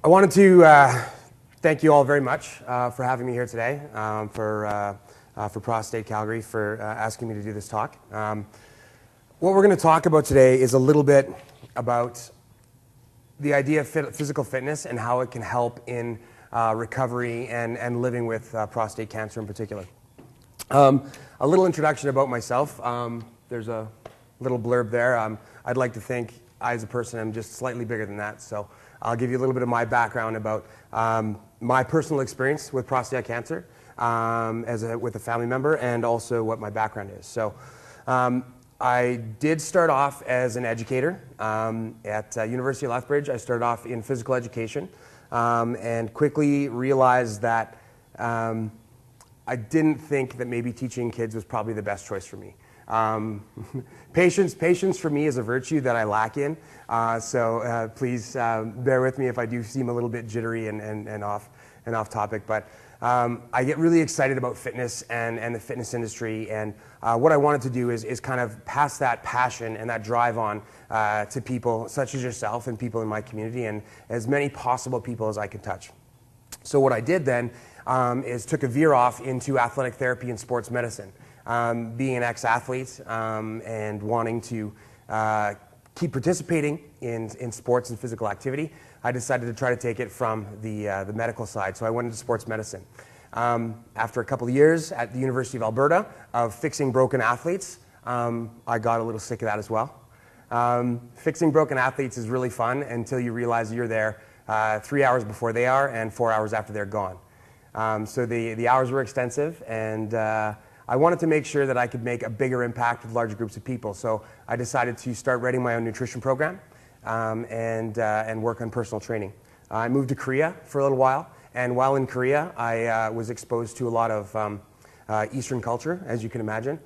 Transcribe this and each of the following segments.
I wanted to thank you all very much for having me here today, for Prostate Calgary, for asking me to do this talk. What we're going to talk about today is a little bit about the idea of physical fitness and how it can help in recovery and living with prostate cancer in particular. A little introduction about myself. There's a little blurb there. I'd like to think I, as a person, am just slightly bigger than that. So I'll give you a little bit of my background about my personal experience with prostate cancer with a family member, and also what my background is. So I did start off as an educator at University of Lethbridge. I started off in physical education and quickly realized that I didn't think that maybe teaching kids was probably the best choice for me. Patience for me is a virtue that I lack in, so please bear with me if I do seem a little bit jittery and off topic. But I get really excited about fitness and the fitness industry, and what I wanted to do is kind of pass that passion and that drive on to people such as yourself and people in my community, and as many possible people as I could touch. So what I did then is took a veer off into athletic therapy and sports medicine. Being an ex-athlete and wanting to keep participating in sports and physical activity, I decided to try to take it from the medical side. So I went into sports medicine. After a couple of years at the University of Alberta of fixing broken athletes, I got a little sick of that as well. Fixing broken athletes is really fun until you realize you're there 3 hours before they are and 4 hours after they're gone. So the hours were extensive, and I wanted to make sure that I could make a bigger impact with larger groups of people. So I decided to start writing my own nutrition program and work on personal training. I moved to Korea for a little while, and while in Korea, I was exposed to a lot of Eastern culture, as you can imagine.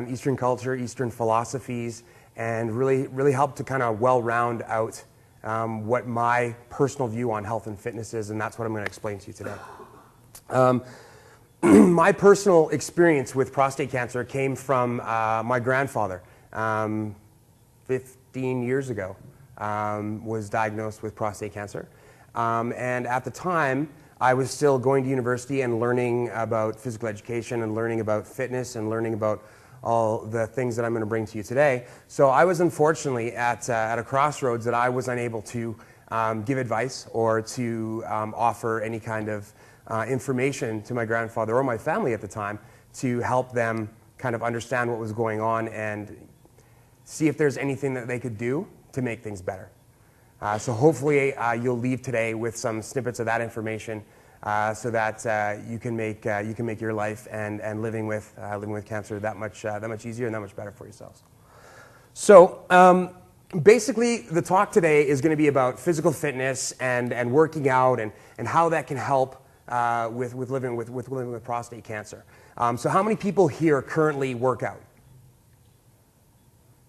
Eastern culture, Eastern philosophies, and really helped to kind of round out what my personal view on health and fitness is, and that's what I'm going to explain to you today. My personal experience with prostate cancer came from my grandfather. 15 years ago, was diagnosed with prostate cancer. And at the time, I was still going to university and learning about physical education and learning about fitness and learning about all the things that I'm going to bring to you today. So I was unfortunately at a crossroads that I was unable to give advice or to offer any kind of information to my grandfather or my family at the time to help them kind of understand what was going on and see if there's anything that they could do to make things better. So hopefully you'll leave today with some snippets of that information so that you can make your life and living with cancer that much easier and that much better for yourselves. So basically, the talk today is going to be about physical fitness and working out and how that can help with living with prostate cancer. So how many people here currently work out?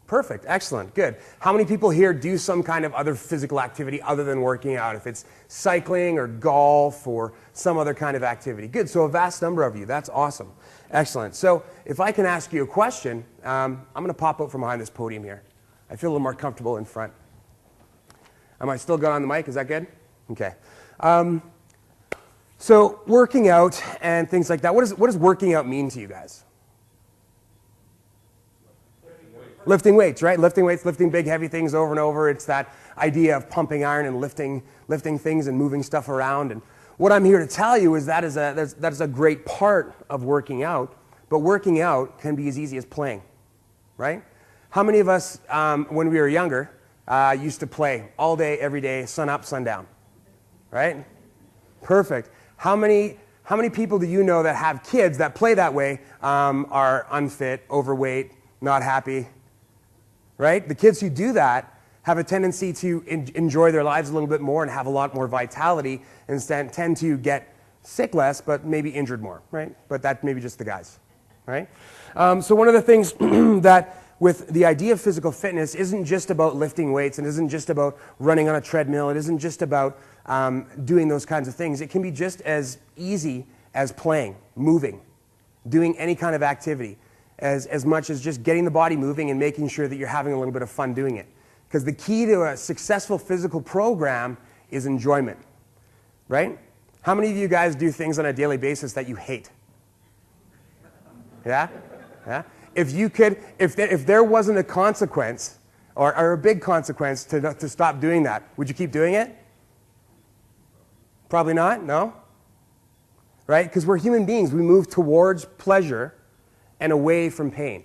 Perfect, excellent, good. How many people here do some kind of other physical activity other than working out? If it's cycling or golf or some other kind of activity. Good, so a vast number of you, that's awesome. Excellent. So if I can ask you a question, I'm going to pop out from behind this podium here. I feel a little more comfortable in front. Am I still good on the mic? Is that good? Okay. So working out and things like that, what does working out mean to you guys? Lifting weights, right? Lifting weights, lifting big heavy things over and over. It's that idea of pumping iron and lifting things and moving stuff around. And what I'm here to tell you is that is a great part of working out, but working out can be as easy as playing, right? How many of us, when we were younger, used to play all day, every day, sun up, sun down, right? Perfect. How many people do you know that have kids that play that way are unfit, overweight, not happy, right? The kids who do that have a tendency to enjoy their lives a little bit more and have a lot more vitality and tend to get sick less, but maybe injured more, right? But that's maybe just the guys, right? So one of the things that with the idea of physical fitness isn't just about lifting weights and isn't just about running on a treadmill. It isn't just about doing those kinds of things. It can be just as easy as playing, moving, doing any kind of activity, as much as just getting the body moving and making sure that you're having a little bit of fun doing it. Because the key to a successful physical program is enjoyment. right? How many of you guys do things on a daily basis that you hate? Yeah? Yeah? If there wasn't a consequence, or a big consequence to stop doing that, would you keep doing it? Probably not, no? Right? Because we're human beings. We move towards pleasure and away from pain,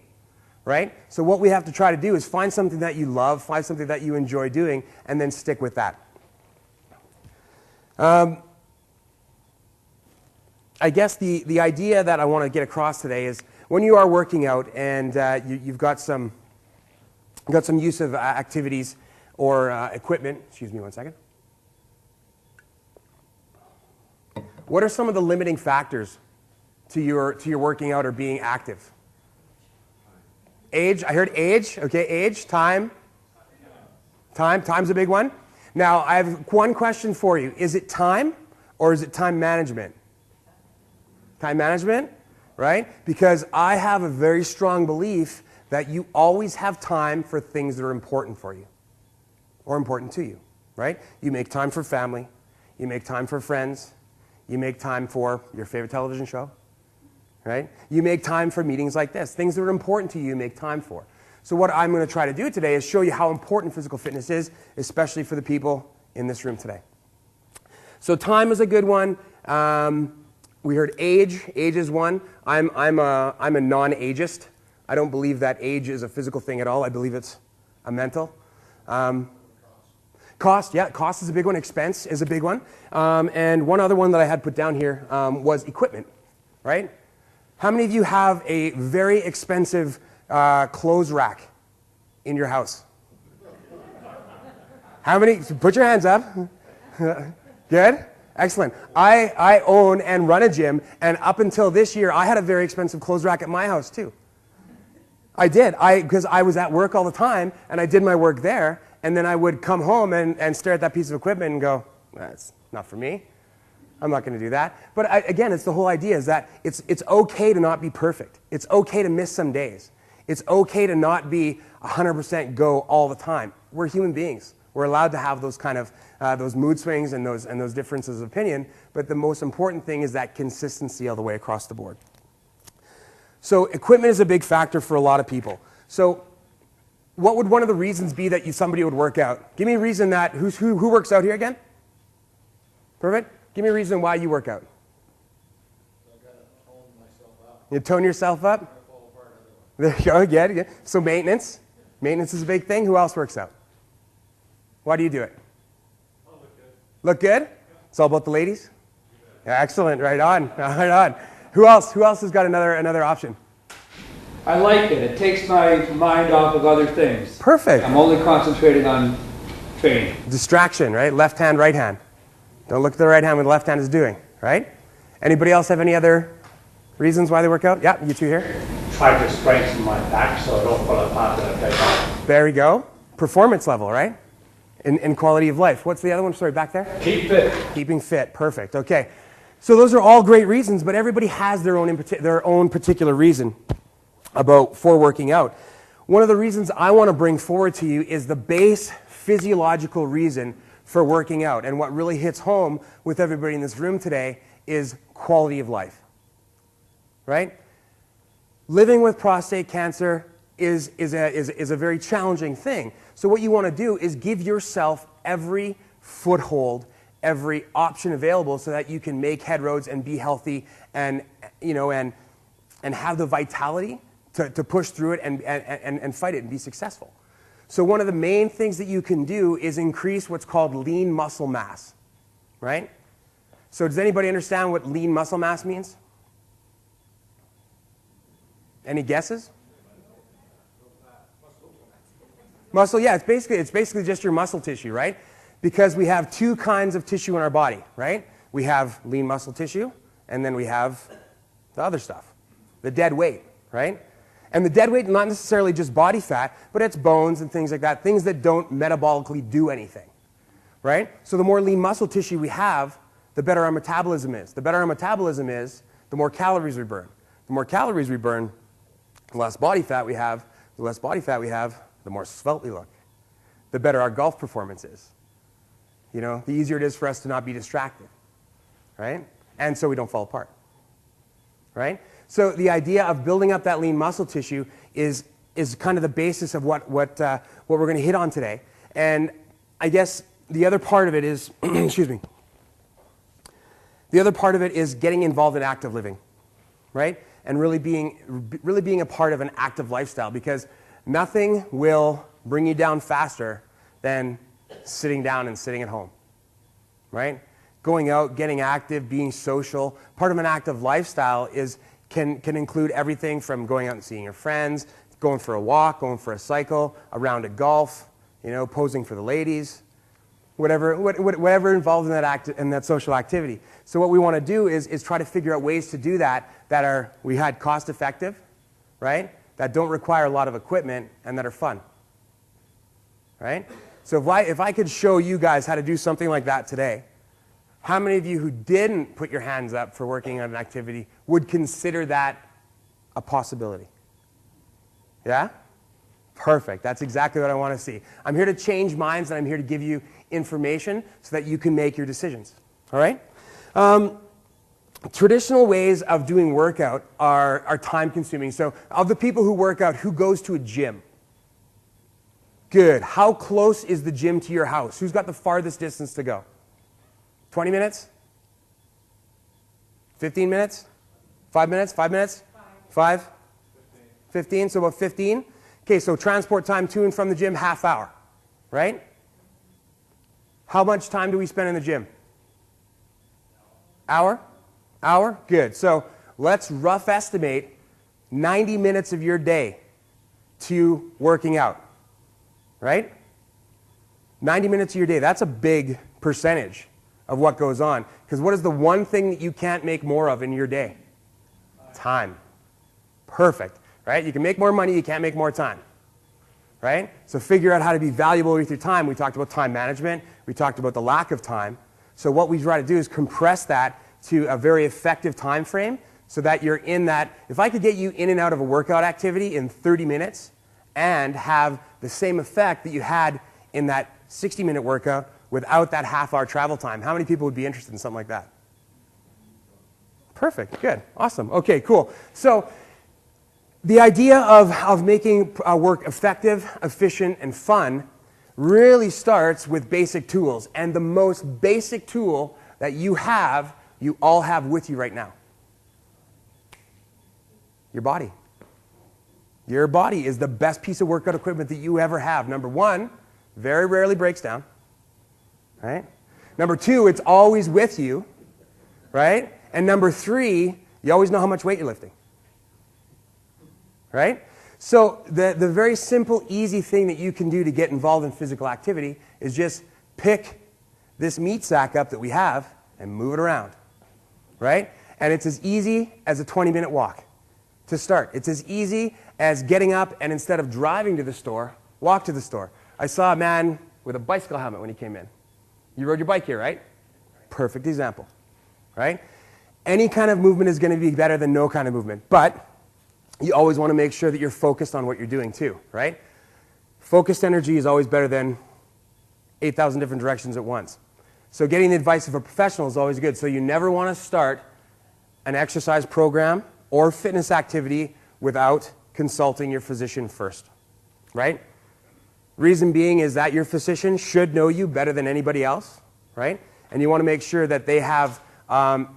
right? So what we have to try to do is find something that you love, find something that you enjoy doing, and then stick with that. I guess the idea that I want to get across today is when you are working out and you've got some use of activities or equipment. Excuse me one second. What are some of the limiting factors to your working out or being active? Age. I heard age. Okay, age, time. Time's a big one. Now, I have one question for you. Is it time or is it time management? Time management, right? Because I have a very strong belief that you always have time for things that are important for you or important to you, right? You make time for family. You make time for friends. You make time for your favorite television show, right? You make time for meetings like this. Things that are important to you, you make time for. So what I'm going to try to do today is show you how important physical fitness is, especially for the people in this room today. So time is a good one. We heard age. Age is one. I'm a non-ageist. I don't believe that age is a physical thing at all. I believe it's a mental. Cost, yeah, cost is a big one. Expense is a big one. And one other one that I had put down here was equipment, right? How many of you have a very expensive clothes rack in your house? How many? Put your hands up. Good? Excellent. I own and run a gym, and up until this year, I had a very expensive clothes rack at my house, too. I did, because I was at work all the time, and I did my work there, and then I would come home and stare at that piece of equipment and go, that's not for me. I'm not going to do that. But again, it's the whole idea is that it's okay to not be perfect. It's okay to miss some days. It's okay to not be 100% go all the time. We're human beings. We're allowed to have those kind of those mood swings and those differences of opinion. But the most important thing is that consistency all the way across the board. So equipment is a big factor for a lot of people. So what would one of the reasons be that somebody would work out? Give me a reason that, who works out here again? Perfect. Give me a reason why you work out. I've got to tone myself up. You tone yourself up? I fall apart otherwise. There you go, yeah. So maintenance. Maintenance is a big thing. Who else works out? Why do you do it? Oh, look good. Look good? Yeah. It's all about the ladies? Yeah, excellent. Right on. Right on. Who else has got another option? I like it. It takes my mind off of other things. Perfect. I'm only concentrating on training. Distraction, right? Left hand, right hand. Don't look at the right hand what the left hand is doing, right? Anybody else have any other reasons why they work out? Yeah, you two here. Try to strengthen my back so I don't fall apart when I play. There we go. Performance level, right? In quality of life. What's the other one? Sorry, back there? Keep fit. Keeping fit. Perfect. Okay. So those are all great reasons, but everybody has their own particular reason for working out. One of the reasons I want to bring forward to you is the base physiological reason for working out. And what really hits home with everybody in this room today is quality of life. Right? Living with prostate cancer is a very challenging thing. So what you want to do is give yourself every foothold, every option available so that you can make headroads and be healthy and have the vitality to push through it and fight it and be successful. So one of the main things that you can do is increase what's called lean muscle mass, right? So does anybody understand what lean muscle mass means? Any guesses? Muscle, yeah, it's basically just your muscle tissue, right? Because we have two kinds of tissue in our body, right? We have lean muscle tissue, and then we have the other stuff, the dead weight, right? And the dead weight, not necessarily just body fat, but it's bones and things like that, things that don't metabolically do anything, right? So the more lean muscle tissue we have, the better our metabolism is. The better our metabolism is, the more calories we burn. The more calories we burn, the less body fat we have. The less body fat we have, the more svelte we look. The better our golf performance is. You know, the easier it is for us to not be distracted. right? And so we don't fall apart, right? So the idea of building up that lean muscle tissue is kind of the basis of what we're going to hit on today. And I guess the other part of it is, excuse me, the other part of it is getting involved in active living, right? And really being a part of an active lifestyle, because nothing will bring you down faster than sitting down and sitting at home, right? Going out, getting active, being social. Part of an active lifestyle can include everything from going out and seeing your friends, going for a walk, going for a cycle, a round of golf, posing for the ladies, whatever involved in that social activity. So what we want to do is try to figure out ways to do that are cost effective, right? That don't require a lot of equipment and that are fun, right? So if I could show you guys how to do something like that today, how many of you who didn't put your hands up for working on an activity would consider that a possibility? Yeah? Perfect. That's exactly what I want to see. I'm here to change minds, and I'm here to give you information so that you can make your decisions. All right? Traditional ways of doing workout are time-consuming. So of the people who work out, who goes to a gym? Good. How close is the gym to your house? Who's got the farthest distance to go? 20 minutes? 15 minutes? 5 minutes? 5 minutes? 5? 15, so about 15. Okay, so transport time to and from the gym, half hour, right? How much time do we spend in the gym? Hour? Hour? Good. So let's rough estimate 90 minutes of your day to working out, right? 90 minutes of your day, that's a big percentage of what goes on. Because what is the one thing that you can't make more of in your day? Time. Perfect. Right? You can make more money, you can't make more time. Right? So figure out how to be valuable with your time. We talked about time management. We talked about the lack of time. So what we try to do is compress that to a very effective time frame so that you're in that. If I could get you in and out of a workout activity in 30 minutes and have the same effect that you had in that 60-minute workout without that half-hour travel time, how many people would be interested in something like that? Perfect. Good. Awesome. Okay, cool. So the idea of making work effective, efficient, and fun really starts with basic tools. And the most basic tool that you all have with you right now. Your body. Your body is the best piece of workout equipment that you ever have. Number one, very rarely breaks down. Right? Number two, it's always with you. Right? And number three, you always know how much weight you're lifting. Right? So the very simple, easy thing that you can do to get involved in physical activity is just pick this meat sack up that we have and move it around. Right? And it's as easy as a 20-minute walk to start. It's as easy as getting up and instead of driving to the store, walk to the store. I saw a man with a bicycle helmet when he came in. You rode your bike here, right? Perfect example. Right? Any kind of movement is going to be better than no kind of movement. But you always want to make sure that you're focused on what you're doing too, right? Focused energy is always better than 8,000 different directions at once. So getting the advice of a professional is always good. So you never want to start an exercise program or fitness activity without consulting your physician first, right? Reason being is that your physician should know you better than anybody else, right? And you want to make sure that they have,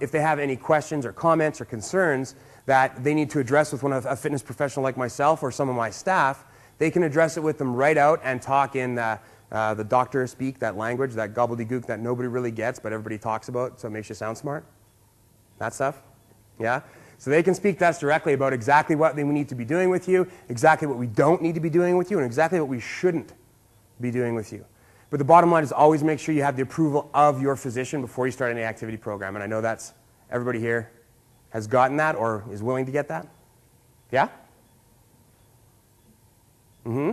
if they have any questions or comments or concerns that they need to address with a fitness professional like myself or some of my staff, they can address it with them right out and talk in the doctor speak, that language, that gobbledygook that nobody really gets but everybody talks about, so it makes you sound smart. That stuff. Yeah? So they can speak to us directly about exactly what we need to be doing with you, exactly what we don't need to be doing with you, and exactly what we shouldn't be doing with you. But the bottom line is always make sure you have the approval of your physician before you start any activity program. And I know that's everybody here has gotten that or is willing to get that? Yeah? Mm-hmm.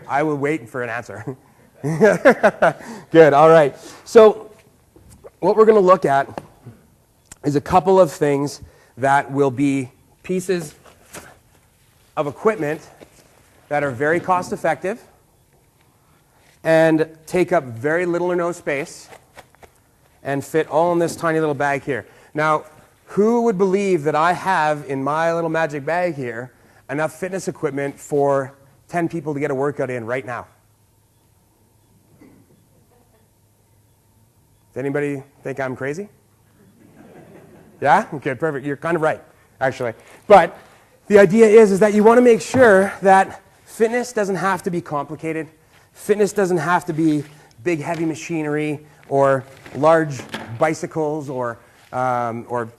I will wait for an answer. Good, all right. So what we're going to look at is a couple of things that will be pieces of equipment that are very cost effective and take up very little or no space and fit all in this tiny little bag here. Now, who would believe that I have in my little magic bag here enough fitness equipment for 10 people to get a workout in right now? Does anybody think I'm crazy? Yeah? Okay, perfect. You're kind of right, actually. But the idea is that you want to make sure that fitness doesn't have to be complicated. Fitness doesn't have to be big, heavy machinery or large bicycles or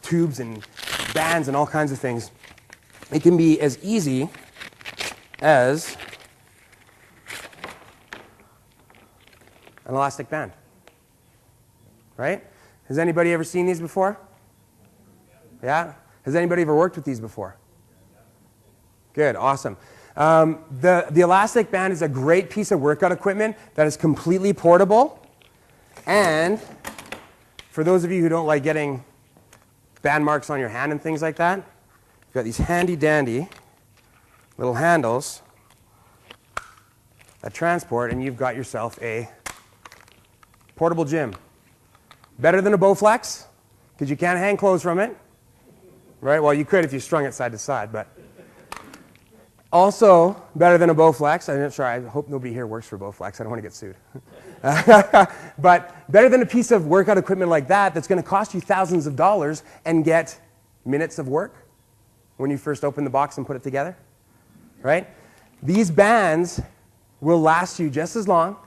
tubes and bands and all kinds of things. It can be as easy as an elastic band. Right? Has anybody ever seen these before? Yeah? Has anybody ever worked with these before? Good, awesome. The elastic band is a great piece of workout equipment that is completely portable. And for those of you who don't like getting band marks on your hand and things like that, you've got these handy dandy little handles that transport, and you've got yourself a portable gym. Better than a Bowflex, because you can't hang clothes from it. Right? Well, you could if you strung it side to side, but also better than a Bowflex. I'm not sure. I hope nobody here works for Bowflex. I don't want to get sued. But better than a piece of workout equipment like that that's going to cost you thousands of dollars and get minutes of work when you first open the box and put it together. Right? These bands will last you just as long.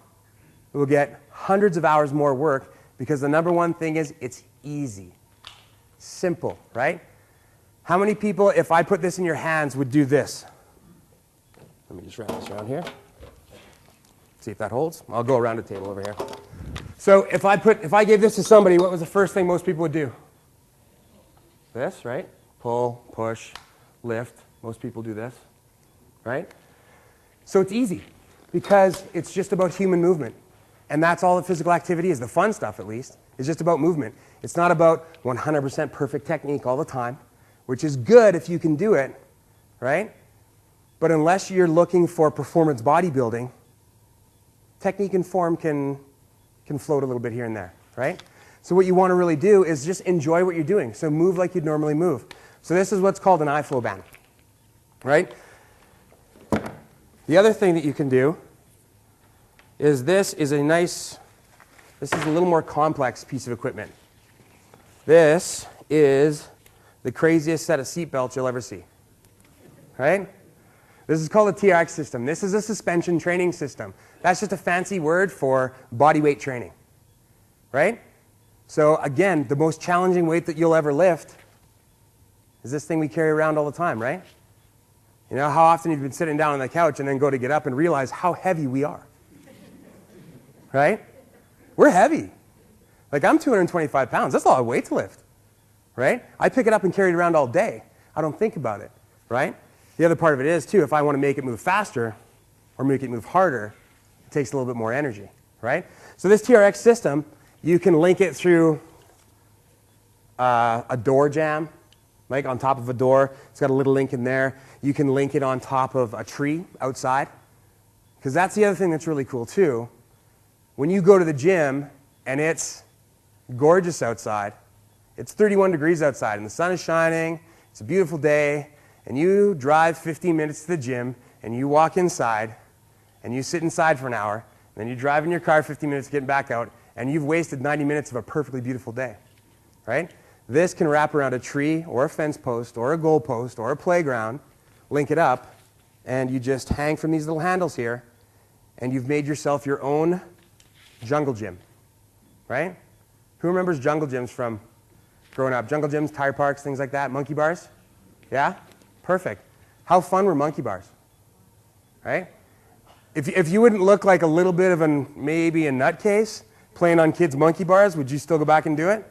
It will get hundreds of hours more work because the number one thing is it's easy. Simple, right? How many people, if I put this in your hands, would do this? Let me just wrap this around here. See if that holds. I'll go around the table over here. So if I gave this to somebody, what was the first thing most people would do? This, right? Pull, push, lift. Most people do this, right? So it's easy because it's just about human movement. And that's all that physical activity is, the fun stuff at least, is just about movement. It's not about 100% perfect technique all the time, which is good if you can do it, right? But unless you're looking for performance bodybuilding, technique and form can float a little bit here and there, right? So what you want to really do is just enjoy what you're doing. So move like you'd normally move. So this is what's called an iFlow band, right? The other thing that you can do is this is a little more complex piece of equipment. This is the craziest set of seat belts you'll ever see, right? This is called a TRX system. This is a suspension training system. That's just a fancy word for body weight training, right? So again, the most challenging weight that you'll ever lift is this thing we carry around all the time, right? You know, how often you've been sitting down on the couch and then go to get up and realize how heavy we are, right? We're heavy. Like, I'm 225 pounds. That's a lot of weight to lift, right? I pick it up and carry it around all day. I don't think about it, right? The other part of it is, too, if I want to make it move faster or make it move harder, it takes a little bit more energy, right? So this TRX system, you can link it through a door jamb, like on top of a door. It's got a little link in there. You can link it on top of a tree outside, because that's the other thing that's really cool, too. When you go to the gym and it's gorgeous outside, it's 31 degrees outside and the sun is shining, it's a beautiful day, and you drive 15 minutes to the gym and you walk inside and you sit inside for an hour, and then you drive in your car 15 minutes getting back out, and you've wasted 90 minutes of a perfectly beautiful day, right? This can wrap around a tree or a fence post or a goal post or a playground, link it up, and you just hang from these little handles here, and you've made yourself your own jungle gym, right? Who remembers jungle gyms from growing up? Jungle gyms, tire parks, things like that, monkey bars? Yeah? Perfect. How fun were monkey bars, right? If you wouldn't look like a little bit of maybe a nutcase playing on kids' monkey bars, would you still go back and do it?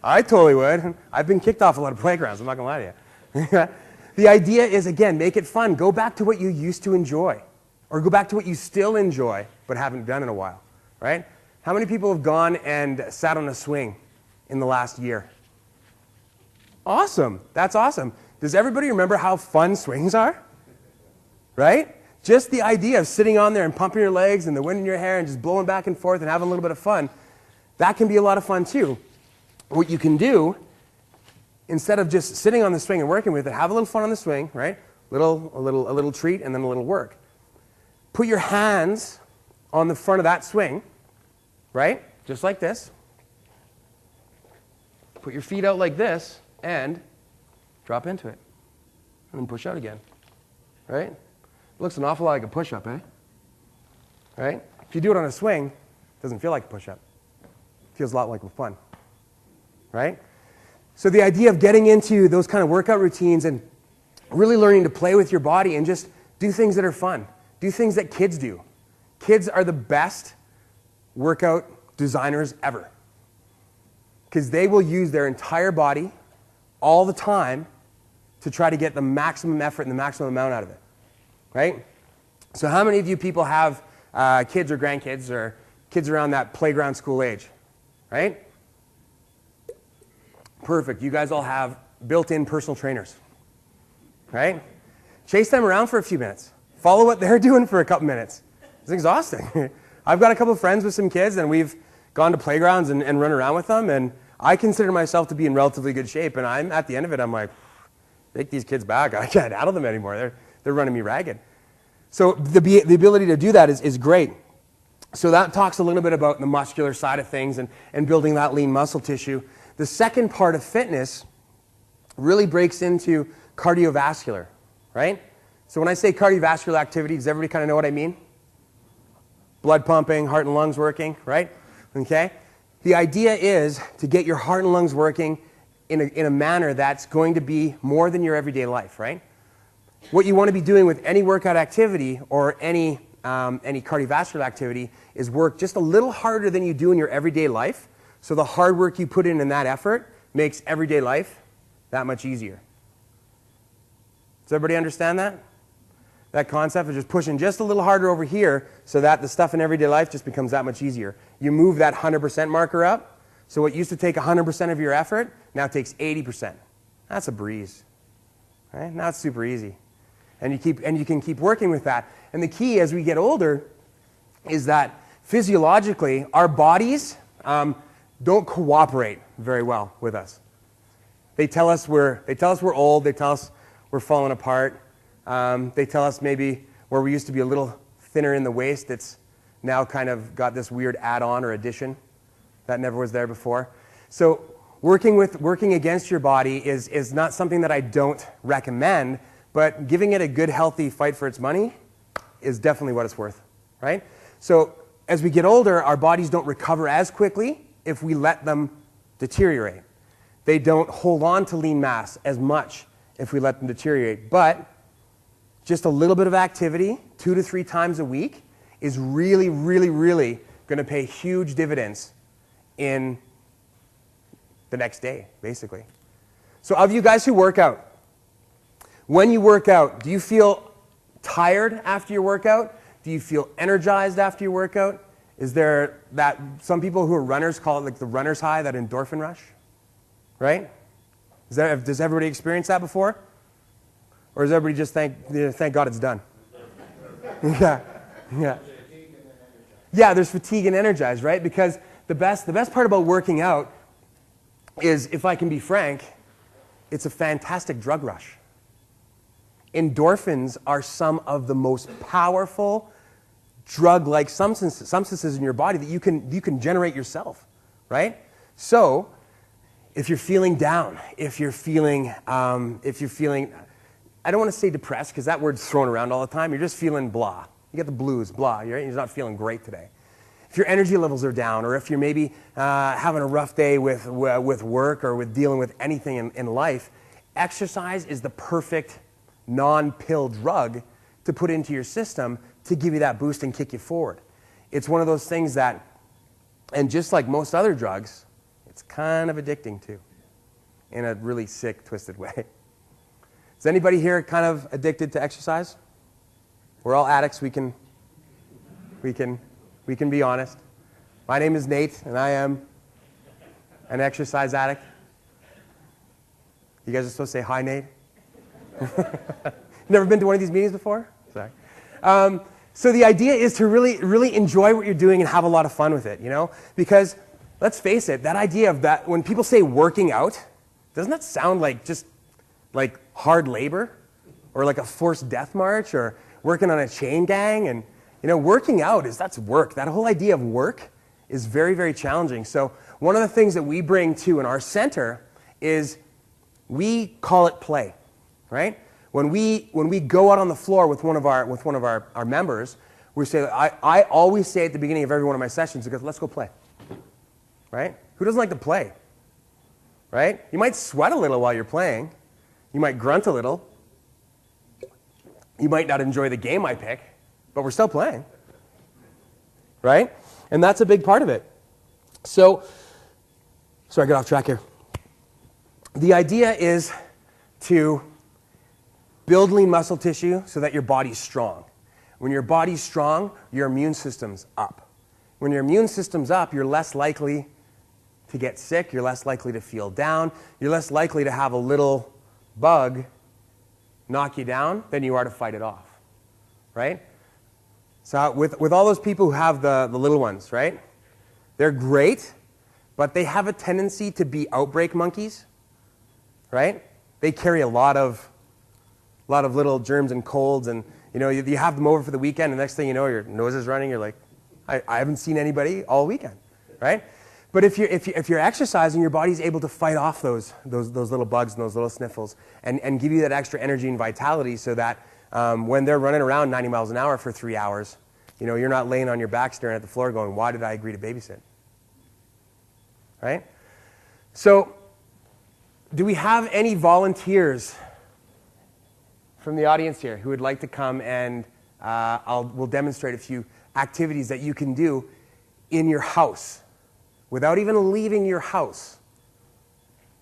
I totally would. I've been kicked off a lot of playgrounds, I'm not going to lie to you. The idea is, again, make it fun. Go back to what you used to enjoy, or go back to what you still enjoy but haven't done in a while, right? How many people have gone and sat on a swing in the last year? Awesome. That's awesome. Does everybody remember how fun swings are? Right? Just the idea of sitting on there and pumping your legs and the wind in your hair and just blowing back and forth and having a little bit of fun, that can be a lot of fun too. what you can do, instead of just sitting on the swing and working with it, have a little fun on the swing, right? A little treat and then a little work. Put your hands on the front of that swing, right? Just like this. Put your feet out like this and drop into it. And then push out again, right? Looks an awful lot like a push-up, eh? Right? If you do it on a swing, it doesn't feel like a push-up. It feels a lot like fun, right? So the idea of getting into those kind of workout routines and really learning to play with your body and just do things that are fun. Do things that kids do. Kids are the best workout designers ever, because they will use their entire body all the time to try to get the maximum effort and the maximum amount out of it, right? So how many of you people have kids or grandkids or kids around that playground school age, right? Perfect. You guys all have built-in personal trainers, right? Chase them around for a few minutes. Follow what they're doing for a couple minutes. It's exhausting. I've got a couple of friends with some kids, and we've gone to playgrounds and run around with them, and I consider myself to be in relatively good shape, and I'm at the end of it, I'm like, take these kids back. I can't handle them anymore. They're running me ragged. So the ability to do that is great. So that talks a little bit about the muscular side of things and building that lean muscle tissue. The second part of fitness really breaks into cardiovascular, right? So when I say cardiovascular activity, does everybody kind of know what I mean? Blood pumping, heart and lungs working, right? Okay? The idea is to get your heart and lungs working in a manner that's going to be more than your everyday life, right? What you want to be doing with any workout activity or any cardiovascular activity is work just a little harder than you do in your everyday life. So the hard work you put in that effort makes everyday life that much easier. Does everybody understand that? That concept of just pushing just a little harder over here so that the stuff in everyday life just becomes that much easier. You move that 100% marker up, so what used to take 100% of your effort now takes 80%. That's a breeze, right? Now it's super easy. And you can keep working with that. And the key as we get older is that physiologically our bodies don't cooperate very well with us. They tell us we're old, they tell us we're falling apart. They tell us maybe where we used to be a little thinner in the waist, it's now kind of got this weird add-on or addition that never was there before. So working against your body is not something that I don't recommend, but giving it a good, healthy fight for its money is definitely what it's worth, right? So as we get older, our bodies don't recover as quickly if we let them deteriorate. They don't hold on to lean mass as much if we let them deteriorate, but just a little bit of activity, 2 to 3 times a week, is really, really, really going to pay huge dividends in the next day, basically. So of you guys who work out, when you work out, do you feel tired after your workout? Do you feel energized after your workout? Is there that, some people who are runners call it like the runner's high, that endorphin rush, right? Does everybody experience that before? Or does everybody just thank God it's done? Yeah. Yeah, there's fatigue and energized, right? Because the best part about working out is, if I can be frank, it's a fantastic drug rush. Endorphins are some of the most powerful drug-like substances in your body that you can generate yourself, right? So, if you're feeling down, if you're feeling, I don't want to say depressed because that word's thrown around all the time. You're just feeling blah. You get the blues, blah. You're not feeling great today. If your energy levels are down, or if you're maybe having a rough day with work or with dealing with anything in life, exercise is the perfect non-pill drug to put into your system to give you that boost and kick you forward. It's one of those things that, and just like most other drugs, it's kind of addicting too, in a really sick, twisted way. Is anybody here kind of addicted to exercise? We're all addicts. We can be honest. My name is Nate, and I am an exercise addict. You guys are supposed to say hi, Nate. Never been to one of these meetings before? Sorry. So the idea is to really, really enjoy what you're doing and have a lot of fun with it, you know? Because let's face it, that idea of that, when people say working out, doesn't that sound like just like hard labor or like a forced death march or working on a chain gang? And working out that's work. That whole idea of work is very, very challenging. So one of the things that we bring to in our center is we call it play, right? When we go out on the floor with one of our members, we say, I always say at the beginning of every one of my sessions, because let's go play, right? Who doesn't like to play, right? You might sweat a little while you're playing. You might grunt a little. You might not enjoy the game I pick, but we're still playing, right? And that's a big part of it. So, sorry, I got off track here. The idea is to build lean muscle tissue so that your body's strong. When your body's strong, your immune system's up. When your immune system's up, you're less likely to get sick, you're less likely to feel down, you're less likely to have a little bug knock you down than you are to fight it off, right? So with all those people who have the little ones, right? They're great, but they have a tendency to be outbreak monkeys, right? They carry a lot of little germs and colds, and you have them over for the weekend, and the next thing you know, your nose is running. You're like, I haven't seen anybody all weekend, right? But if you're exercising, your body's able to fight off those little bugs and those little sniffles, and give you that extra energy and vitality, so that when they're running around 90 miles an hour for 3 hours, you're not laying on your back staring at the floor going, why did I agree to babysit? Right? So, do we have any volunteers from the audience here who would like to come, and we'll demonstrate a few activities that you can do in your house without even leaving your house,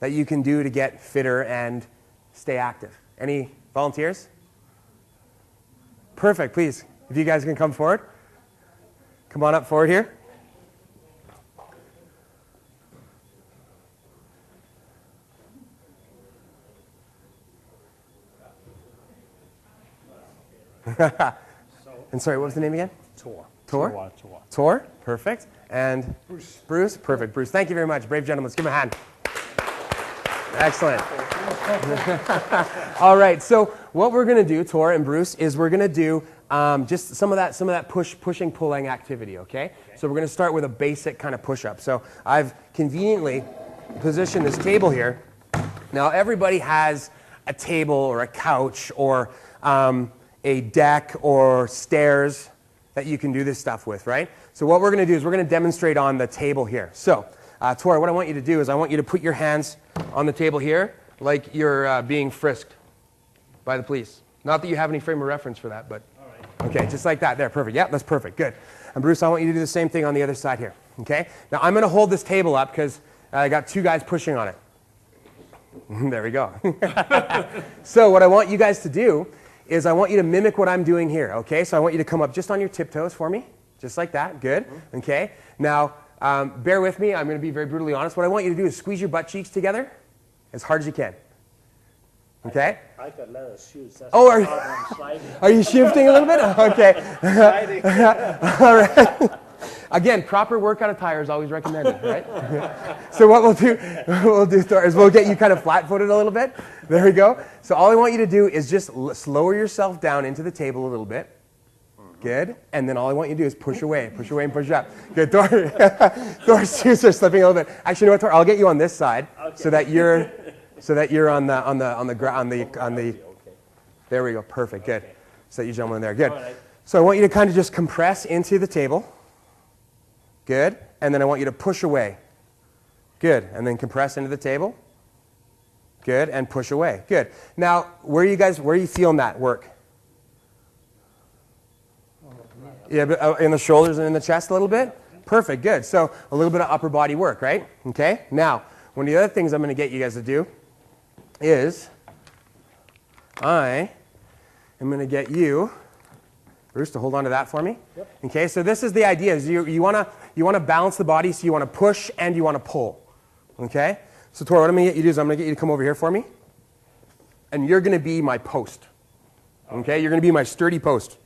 that you can do to get fitter and stay active. Any volunteers? Perfect, please. If you guys can come forward. Come on up forward here. And sorry, what was the name again? Chore. Chore, perfect. And Bruce, perfect. Bruce, thank you very much. Brave gentlemen, let's give him a hand. Excellent. All right, so what we're going to do, Chore and Bruce, is we're going to do just some of that pushing, pulling activity, okay? So we're going to start with a basic kind of push-up. So I've conveniently positioned this table here. Now, everybody has a table or a couch or a deck or stairs that you can do this stuff with, right? So what we're going to do is we're going to demonstrate on the table here. So, Tor, what I want you to do is I want you to put your hands on the table here like you're being frisked by the police. Not that you have any frame of reference for that, but okay, just like that. There, perfect. Yeah, that's perfect. Good. And Bruce, I want you to do the same thing on the other side here. Okay? Now, I'm going to hold this table up because I got two guys pushing on it. There we go. So what I want you guys to do is I want you to mimic what I'm doing here, okay? So I want you to come up just on your tiptoes for me, just like that, good, okay? Now, bear with me, I'm going to be very brutally honest. What I want you to do is squeeze your butt cheeks together as hard as you can, okay? I got leather shoes. That's Oh, are you shifting a little bit? Okay. All right. Again, proper workout attire is always recommended, right? So what we'll do, Thor, is we'll get you kind of flat-footed a little bit. There we go. So all I want you to do is just lower yourself down into the table a little bit. Good. And then all I want you to do is push away and push up. Good. Thor's shoes are slipping a little bit. Actually, you know what, Thor? I'll get you on this side so that you're on the. There we go. Perfect. Good. So that you gentlemen there. Good. So I want you to kind of just compress into the table. Good. And then I want you to push away. Good. And then compress into the table. Good. And push away. Good. Now, where are you feeling that work? Yeah, but in the shoulders and in the chest a little bit? Perfect. Good. So a little bit of upper body work, right? Okay. Now, one of the other things I'm going to get you guys to do is I am going to get you, Bruce, to hold on to that for me. Yep. Okay, so this is the idea. Is you want to balance the body, so you want to push and you want to pull. Okay? So Tor, what I'm going to get you to do is I'm going to get you to come over here for me. And you're going to be my post. Okay? You're going to be my sturdy post.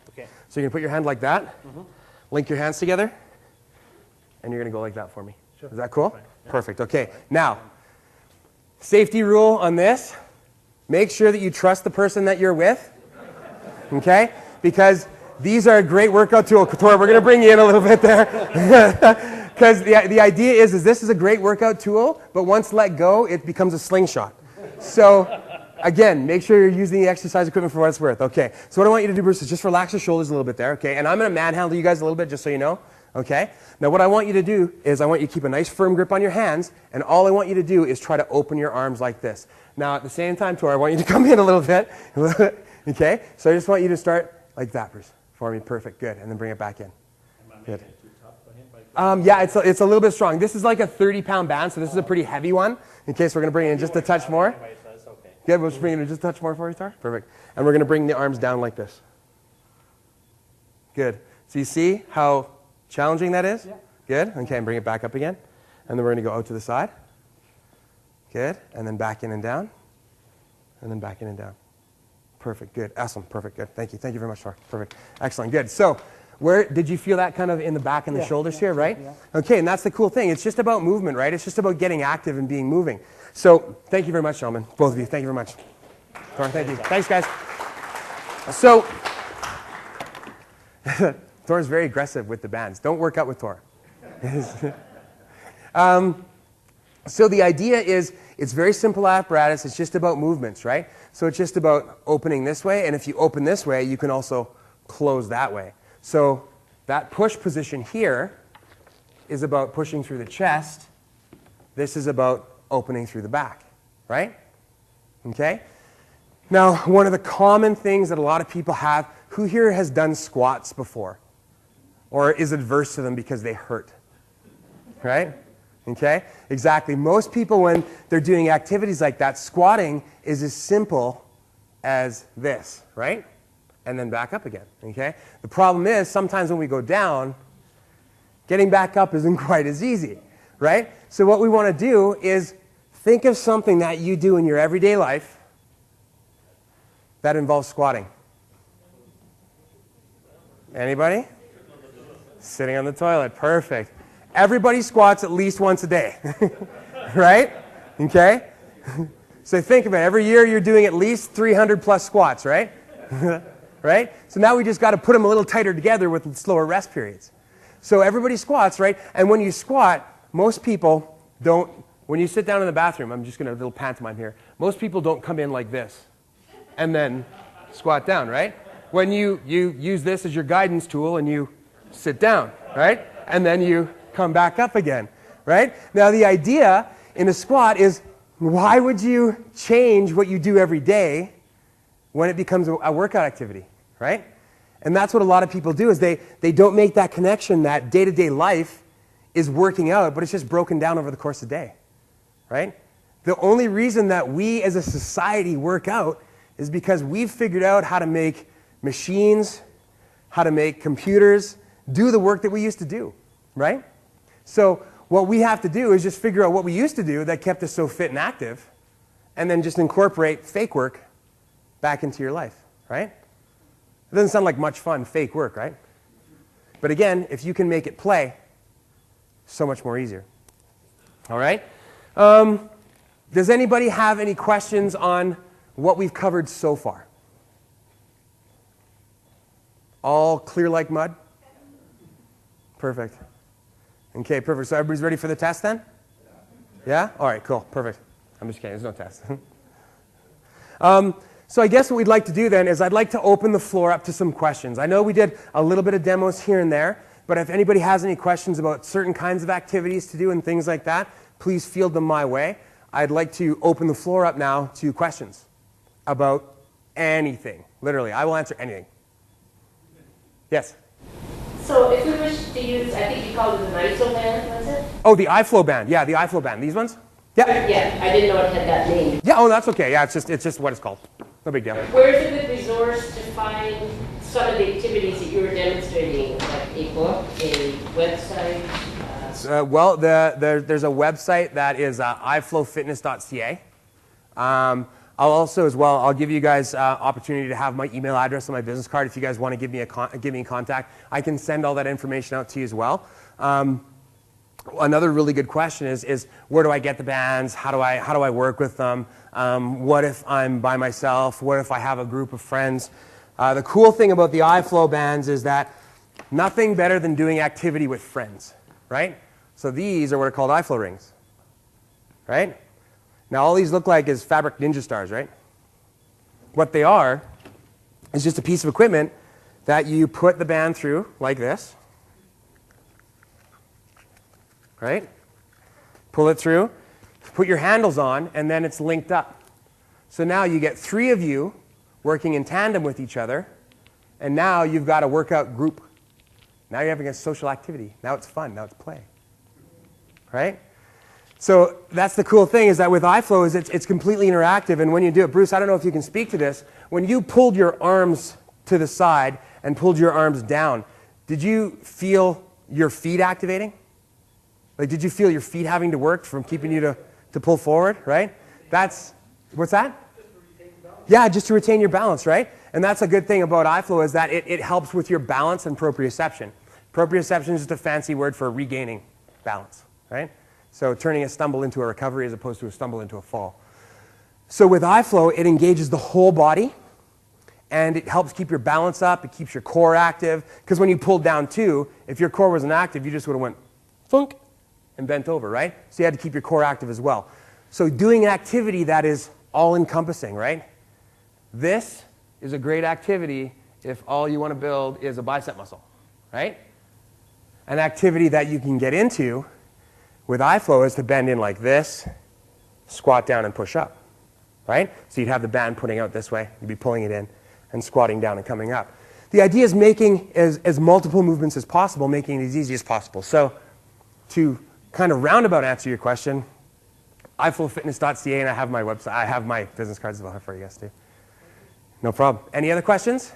Okay. So you're going to put your hand like that, link your hands together, and you're going to go like that for me. Is that cool? Perfect. Okay. Now, safety rule on this, make sure that you trust the person that you're with, okay? Because these are a great workout tool. Tor, we're going to bring you in a little bit there. Because the idea is this is a great workout tool, but once let go, it becomes a slingshot. So, again, make sure you're using the exercise equipment for what it's worth. Okay, so what I want you to do, Bruce, is just relax your shoulders a little bit there, okay? And I'm going to manhandle you guys a little bit just so you know, okay? Now, what I want you to do is I want you to keep a nice firm grip on your hands, and all I want you to do is try to open your arms like this. Now, at the same time, Tor, I want you to come in a little bit, okay? So I just want you to start like that, Bruce, for me. Perfect, good, and then bring it back in. Good. Yeah, it's a little bit strong. This is like a 30-pound band, so this is a pretty heavy one. In case we're going to bring it in just a touch more. Good, we'll just bring it in just a touch more for you, Tor. Perfect. And we're going to bring the arms down like this. Good. So you see how challenging that is? Yeah. Good. Okay, and bring it back up again. And then we're going to go out to the side. Good. And then back in and down. And then back in and down. Perfect. Good. Awesome. Perfect. Good. Thank you. Thank you very much, Tor. Perfect. Excellent. Good. So where did you feel that kind of in the back and the shoulders here, right? Yeah. Okay, and that's the cool thing. It's just about movement, right? It's just about getting active and being moving. So thank you very much, gentlemen. Both of you. Thank you very much. Tor, thank you. Thanks, guys. So Tor is very aggressive with the bands. Don't work out with Tor. So the idea is it's very simple apparatus. It's just about movements, right? So it's just about opening this way. And if you open this way, you can also close that way. So that push position here is about pushing through the chest. This is about opening through the back, right? Okay? Now, one of the common things that a lot of people have, who here has done squats before? Or is adverse to them because they hurt? Right? Okay? Exactly. Most people, when they're doing activities like that, squatting is as simple as this, right? And then back up again, okay? The problem is, sometimes when we go down, getting back up isn't quite as easy, right? So what we want to do is think of something that you do in your everyday life that involves squatting. Anybody? Sitting on the toilet. Perfect. Everybody squats at least once a day, right? Okay? So think of it. Every year you're doing at least 300 plus squats, right? Right? So now we just got to put them a little tighter together with slower rest periods. So everybody squats, right? And when you squat, most people don't, when you sit down in the bathroom, I'm just going to do a little pantomime here. Most people don't come in like this and then squat down, right? When you use this as your guidance tool and you sit down, right? And then you come back up again, right? Now the idea in a squat is, why would you change what you do every day when it becomes a workout activity, right? And that's what a lot of people do, is they don't make that connection that day-to-day life is working out, but it's just broken down over the course of the day, right? The only reason that we as a society work out is because we've figured out how to make machines, how to make computers do the work that we used to do, right? So what we have to do is just figure out what we used to do that kept us so fit and active, and then just incorporate fake work back into your life, right? It doesn't sound like much fun, fake work, right? But again, if you can make it play, so much more easier. All right? Does anybody have any questions on what we've covered so far? All clear like mud? Perfect. Okay, perfect. So everybody's ready for the test then? Yeah? All right, cool. Perfect. I'm just kidding. There's no test. So I guess what we'd like to do then is I'd like to open the floor up to some questions. I know we did a little bit of demos here and there, but if anybody has any questions about certain kinds of activities to do and things like that, please field them my way. I'd like to open the floor up now to questions about anything. Literally, I will answer anything. Yes? So if we wish to use, I think you called it an ISO band, was it? Oh, the iFlow band. Yeah, the iFlow band. These ones? Yeah. Yeah, I didn't know it had that name. Yeah, oh, that's okay. Yeah, it's just what it's called. No big deal. Where's a good resource to find some of the activities that you were demonstrating, like a book, a website? Well, there's a website that is iflowfitness.ca. I'll also, as well, I'll give you guys opportunity to have my email address on my business card if you guys want to give me a contact. I can send all that information out to you as well. another really good question is where do I get the bands? How do I work with them? What if I'm by myself? What if I have a group of friends? The cool thing about the iFlow bands is that nothing better than doing activity with friends, right? So these are what are called iFlow rings, right? Now all these look like is fabric ninja stars, right? What they are is just a piece of equipment that you put the band through like this, right? Pull it through, put your handles on, and then it's linked up. So now you get 3 of you working in tandem with each other, and now you've got a workout group. Now you're having a social activity. Now it's fun. Now it's play, right? So that's the cool thing is that with iFlow is it's completely interactive, and when you do it, Bruce, I don't know if you can speak to this, when you pulled your arms to the side and pulled your arms down, did you feel your feet activating? Like, did you feel your feet having to work from keeping you to pull forward, right? That's, what's that? Yeah, just to retain your balance, right? And that's a good thing about iFlow is that it helps with your balance and proprioception. Proprioception is just a fancy word for regaining balance, right? So turning a stumble into a recovery as opposed to a stumble into a fall. So with iFlow, it engages the whole body, and it helps keep your balance up. It keeps your core active. Because when you pulled down too, if your core wasn't active, you just would have went thunk and bent over, right? So you had to keep your core active as well. So doing an activity that is all-encompassing, right? This is a great activity if all you want to build is a bicep muscle, right? An activity that you can get into with iFlow is to bend in like this, squat down and push up, right? So you'd have the band putting out this way, you'd be pulling it in and squatting down and coming up. The idea is making as multiple movements as possible, making it as easy as possible. So to kind of roundabout answer your question, iflowfitness.ca, and I have my website, I have my business cards as well for you guys too. No problem. Any other questions?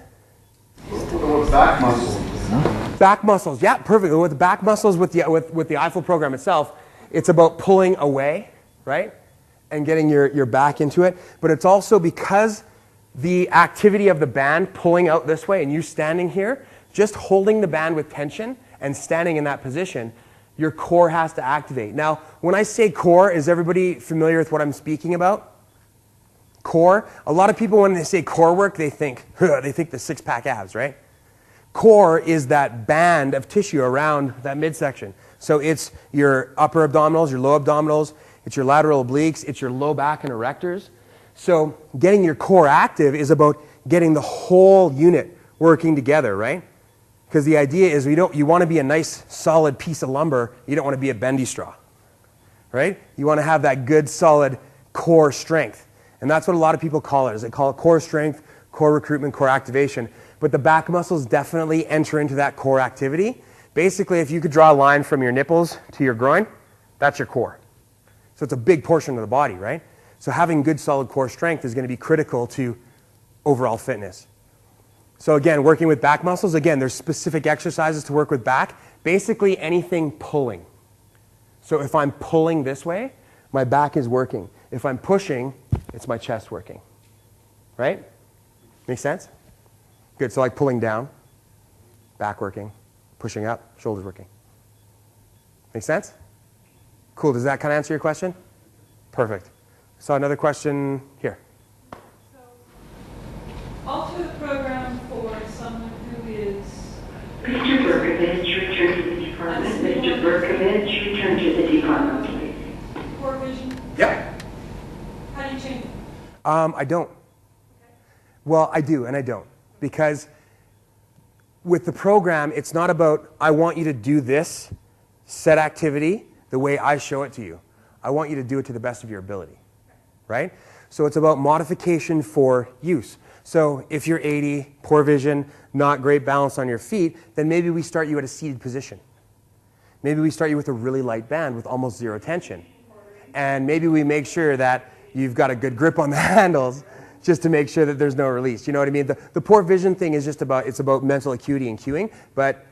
What about back muscles? Back muscles, yeah, perfect. With the back muscles, with the iFlow program itself, it's about pulling away, right, and getting your back into it. But it's also because the activity of the band pulling out this way, and you standing here, just holding the band with tension and standing in that position, your core has to activate. Now, when I say core, is everybody familiar with what I'm speaking about? Core. A lot of people, when they say core work, they think the six-pack abs, right? Core is that band of tissue around that midsection. So it's your upper abdominals, your low abdominals, it's your lateral obliques, it's your low back and erectors. So getting your core active is about getting the whole unit working together, right? Because the idea is you want to be a nice solid piece of lumber, you don't want to be a bendy straw, right? You want to have that good solid core strength. And that's what a lot of people call it, is they call it core strength, core recruitment, core activation. But the back muscles definitely enter into that core activity. Basically, if you could draw a line from your nipples to your groin, that's your core. So it's a big portion of the body, right? So having good solid core strength is going to be critical to overall fitness. So again, working with back muscles, again, there's specific exercises to work with back. Basically anything pulling. So if I'm pulling this way, my back is working. If I'm pushing, it's my chest working. Right? Make sense? Good, so like pulling down, back working, pushing up, shoulders working. Make sense? Cool, does that kind of answer your question? Perfect. So another question here. So, alter the program for someone who is... Mr. Berkovich, return to the department. Mr. Berkovich, return to the department, please. Poor vision? Yep. How do you change it? I don't. Well, I do and I don't. Because with the program, it's not about, I want you to do this set activity the way I show it to you. I want you to do it to the best of your ability, right? So it's about modification for use. So if you're 80, poor vision, not great balance on your feet, then maybe we start you at a seated position. Maybe we start you with a really light band with almost zero tension. And maybe we make sure that you've got a good grip on the handles just to make sure that there's no release. You know what I mean? The poor vision thing is just about, it's about mental acuity and cueing, but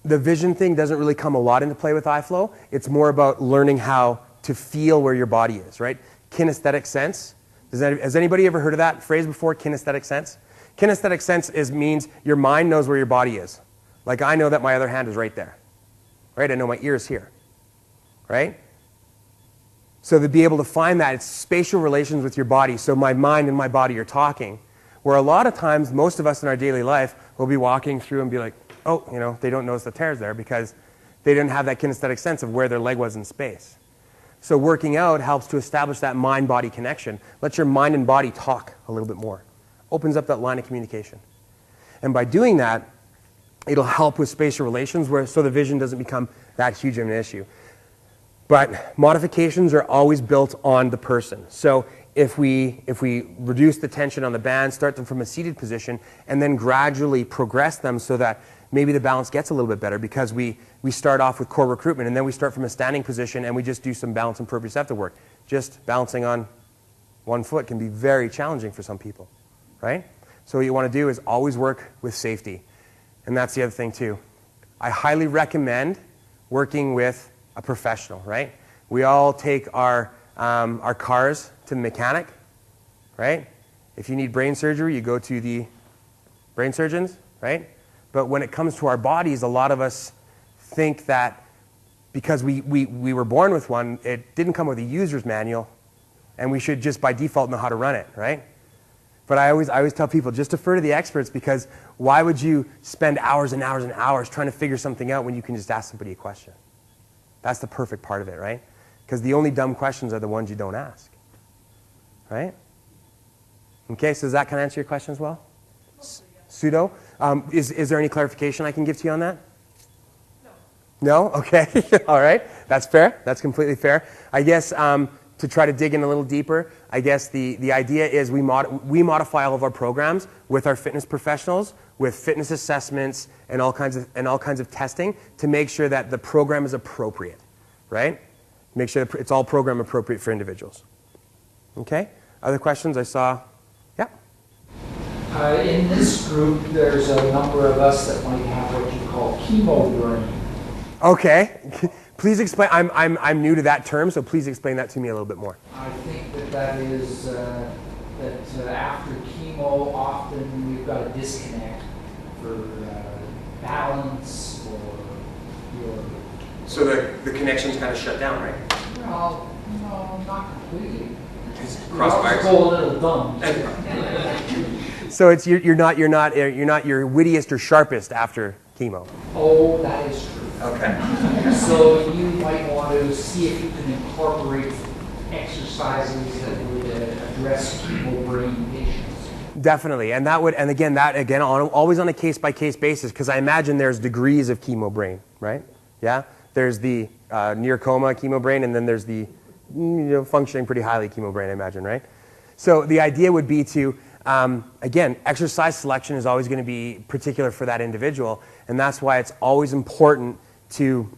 the vision thing doesn't really come a lot into play with iFlow. It's more about learning how to feel where your body is, right? Kinesthetic sense. Has anybody ever heard of that phrase before, kinesthetic sense? Kinesthetic sense means your mind knows where your body is. Like I know that my other hand is right there, right? I know my ear is here, right? So to be able to find that, it's spatial relations with your body. So my mind and my body are talking. Where a lot of times, most of us in our daily life will be walking through and be like, oh, you know, they don't notice the tears there because they didn't have that kinesthetic sense of where their leg was in space. So working out helps to establish that mind-body connection. Let your mind and body talk a little bit more. Opens up that line of communication. And by doing that, it'll help with spatial relations so the vision doesn't become that huge of an issue. But modifications are always built on the person. So if we reduce the tension on the band, start them from a seated position, and then gradually progress them so that maybe the balance gets a little bit better because we start off with core recruitment and then we start from a standing position and we just do some balance and proprioceptive work. Just balancing on one foot can be very challenging for some people, right? So what you want to do is always work with safety. And that's the other thing too. I highly recommend working with a professional, right? We all take our cars to the mechanic, right? If you need brain surgery, you go to the brain surgeons, right? But when it comes to our bodies, a lot of us think that because we were born with one, it didn't come with a user's manual, and we should just by default know how to run it, right? But I always tell people, just defer to the experts, because why would you spend hours and hours and hours trying to figure something out when you can just ask somebody a question? That's the perfect part of it, right? Because the only dumb questions are the ones you don't ask, right? Okay, so does that kind of answer your question as well? Pseudo? Is there any clarification I can give to you on that? No? Okay. All right. That's fair. That's completely fair. I guess to try to dig in a little deeper, I guess the idea is we modify all of our programs with our fitness professionals, with fitness assessments and all kinds of testing to make sure that the program is appropriate, right? Make sure that it's all program appropriate for individuals. Okay? Other questions I saw? Yeah? In this group, there's a number of us that might have what you call chemo brain. Okay. Please explain. I'm new to that term, so please explain that to me a little bit more. I think that is that after chemo, often we've got a disconnect for balance or your... So the connection's kind of shut down, right? Well, no, not completely. Crossfires. Go a little dumb. So it's you're not your wittiest or sharpest after chemo. Oh, that is true. Okay. So you might want to see if you can incorporate exercises that would address chemo brain patients. Definitely, and again always on a case-by-case basis, because I imagine there's degrees of chemo brain, right? Yeah, there's the near coma chemo brain, and then there's the functioning pretty highly chemo brain, I imagine, right? So the idea would be to again, exercise selection is always going to be particular for that individual, and that's why it's always important to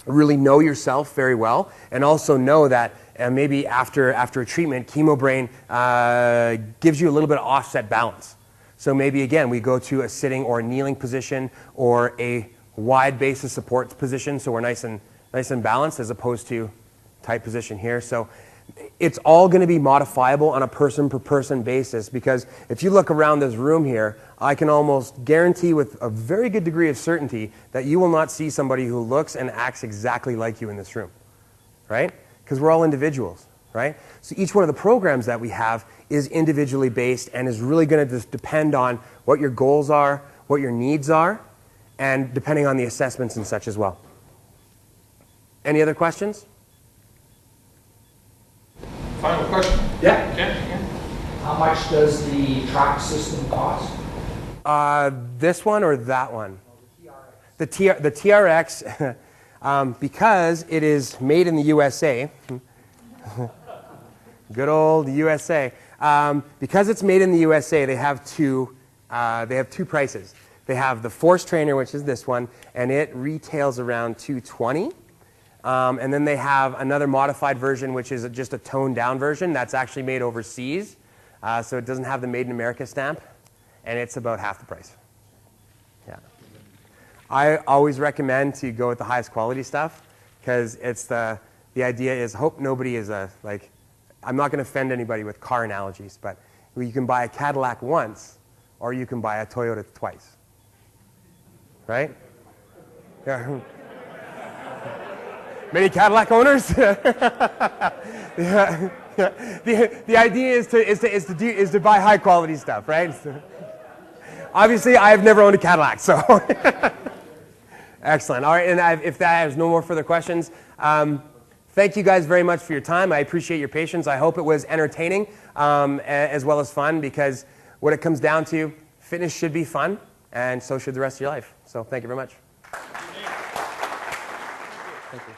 really know yourself very well, and also know that maybe after a treatment, chemo brain gives you a little bit of offset balance. So maybe again, we go to a sitting or a kneeling position or a wide base of support position, so we're nice and balanced, as opposed to tight position here. So it's all going to be modifiable on a person-per-person basis, because if you look around this room here, I can almost guarantee with a very good degree of certainty that you will not see somebody who looks and acts exactly like you in this room, right? Because we're all individuals, right? So each one of the programs that we have is individually based and is really going to just depend on what your goals are, what your needs are, and depending on the assessments and such as well. Any other questions? Final question. Yeah. Okay. How much does the track system cost? This one or that one? The TRX, because it is made in the USA, good old USA, because it's made in the USA, they have two prices. They have the Force Trainer, which is this one, and it retails around $220. And then they have another modified version, which is just a toned down version that's actually made overseas. So it doesn't have the Made in America stamp, and it's about half the price. Yeah. I always recommend to go with the highest quality stuff, because it's the idea is, hope nobody is like, I'm not going to offend anybody with car analogies, but you can buy a Cadillac once, or you can buy a Toyota twice. Right? Yeah. Many Cadillac owners? Yeah. The idea is to buy high quality stuff, right? Obviously, I have never owned a Cadillac, so. Excellent. All right, and if that has no more further questions, thank you guys very much for your time. I appreciate your patience. I hope it was entertaining as well as fun, because what it comes down to, fitness should be fun, and so should the rest of your life. So thank you very much. Thank you.